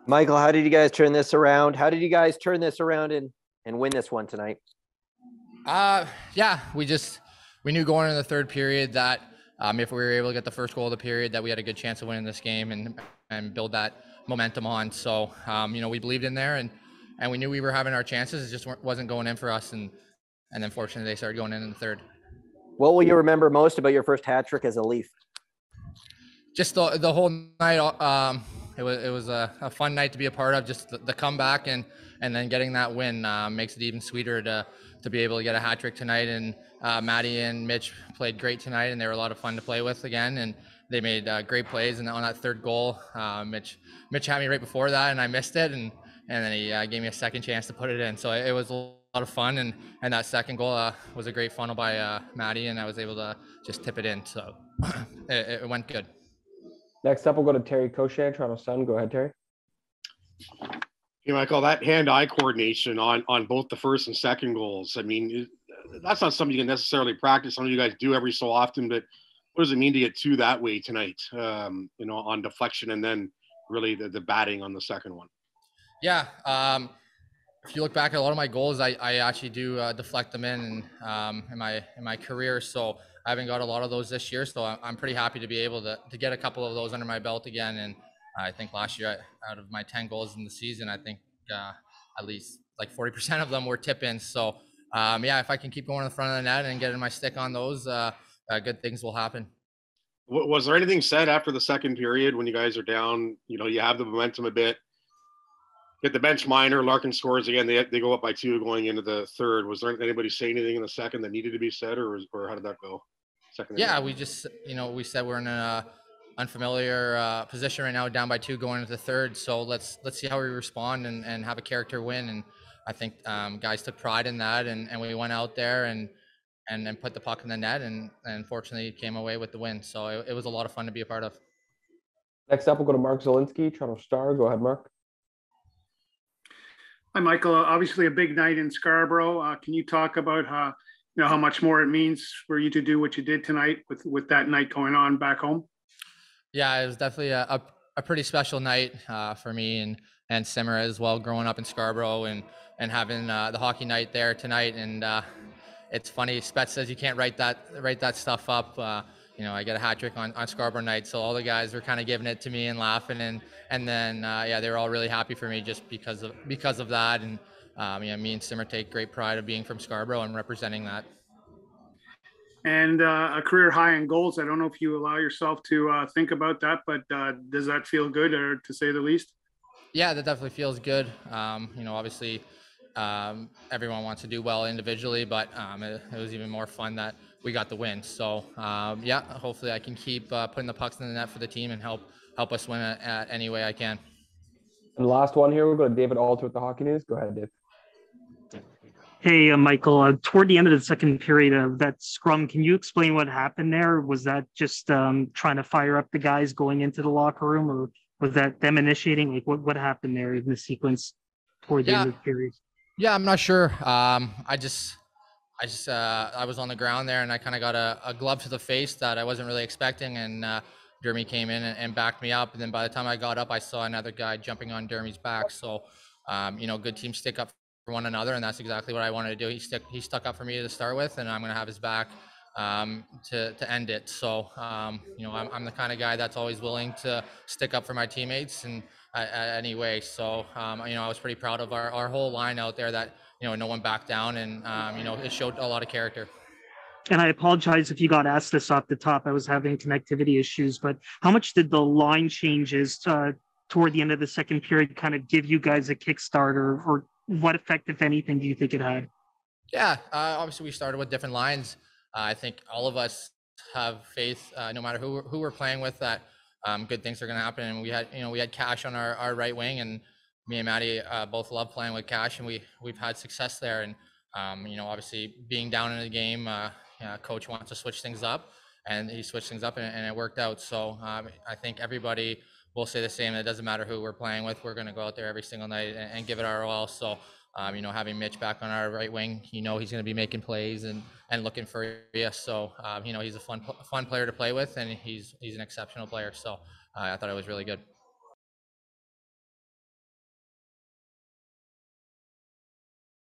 Michael, how did you guys turn this around? How did you guys turn this around and win this one tonight? Yeah, we knew going into the third period that if we were able to get the first goal of the period, that we had a good chance of winning this game and build that momentum on. So we believed in there and we knew we were having our chances. It just wasn't going in for us, and then fortunately they started going in the third. What will you remember most about your first hat trick as a Leaf? Just the whole night. It was a fun night to be a part of. Just the comeback and then getting that win makes it even sweeter to be able to get a hat trick tonight. And Maddie and Mitch played great tonight, and they were a lot of fun to play with again. And they made great plays. And on that third goal, Mitch had me right before that, and I missed it. And then he gave me a second chance to put it in. So it was a lot of fun. And that second goal was a great funnel by Maddie, and I was able to just tip it in. So it went good. Next up, we'll go to Terry Cochet, Toronto Sun. Go ahead, Terry. Hey, Michael, that hand-eye coordination on both the first and second goals, I mean, that's not something you can necessarily practice. Some of you guys do every so often, but what does it mean to get two that way tonight, on deflection and then really the batting on the second one? Yeah. If you look back at a lot of my goals, I actually do deflect them in my career. So I haven't got a lot of those this year. So I'm pretty happy to be able to get a couple of those under my belt again. And I think last year, out of my 10 goals in the season, I think at least like 40% of them were tip-ins. So if I can keep going in the front of the net and getting my stick on those, good things will happen. Was there anything said after the second period when you guys are down? You have the momentum a bit. Get the bench minor, Larkin scores again. They go up by 2 going into the third. Was there anybody say anything in the second that needed to be said, or how did that go? Second. Yeah, we just we said we're in an unfamiliar position right now, down by 2 going into the third. So let's see how we respond and have a character win. And I think guys took pride in that, and we went out there and put the puck in the net, and fortunately came away with the win. So it was a lot of fun to be a part of. Next up, we'll go to Mark Zielinski, Toronto Star. Go ahead, Mark. Hi, Michael. Obviously a big night in Scarborough. Can you talk about how much more it means for you to do what you did tonight with that night going on back home? Yeah, it was definitely a pretty special night for me and Simmer as well, growing up in Scarborough and having the hockey night there tonight. And it's funny, Spets says you can't write that stuff up. I get a hat trick on Scarborough night, so all the guys were kind of giving it to me and laughing, and then they were all really happy for me just because of that. And me and Simmer take great pride of being from Scarborough and representing that. And a career high in goals. I don't know if you allow yourself to think about that, but does that feel good, or to say the least? Yeah, that definitely feels good. Obviously, everyone wants to do well individually, but it was even more fun that we got the win. So hopefully I can keep putting the pucks in the net for the team and help us win it any way I can. And the last one here, we'll go to David Alter with the Hockey News. Go ahead, Dave. Hey, Michael, toward the end of the second period of that scrum, can you explain what happened there? Was that just trying to fire up the guys going into the locker room, or was that them initiating? Like what happened there in the sequence toward the end of the period? Yeah, I'm not sure. I was on the ground there, and I kind of got a glove to the face that I wasn't really expecting, and Dermy came in and backed me up. And then by the time I got up, I saw another guy jumping on Dermy's back. So, good teams stick up for one another, and that's exactly what I wanted to do. He stuck up for me to start with, and I'm going to have his back to end it. So, I'm the kind of guy that's always willing to stick up for my teammates and anyway. So, I was pretty proud of our whole line out there that, no one backed down, and, it showed a lot of character. And I apologize if you got asked this off the top. I was having connectivity issues, but how much did the line changes toward the end of the second period kind of give you guys a kickstart, or what effect, if anything, do you think it had? Yeah, obviously we started with different lines. I think all of us have faith, no matter who we're playing with, that good things are going to happen. And we had Cash on our right wing, and me and Maddie both love playing with Cash, and we've had success there. And obviously being down in the game, coach wants to switch things up, and he switched things up, and it worked out. So I think everybody will say the same. It doesn't matter who we're playing with. We're going to go out there every single night and give it our all. So, having Mitch back on our right wing, he's going to be making plays and looking for you. So, he's a fun player to play with, and he's an exceptional player. So I thought it was really good.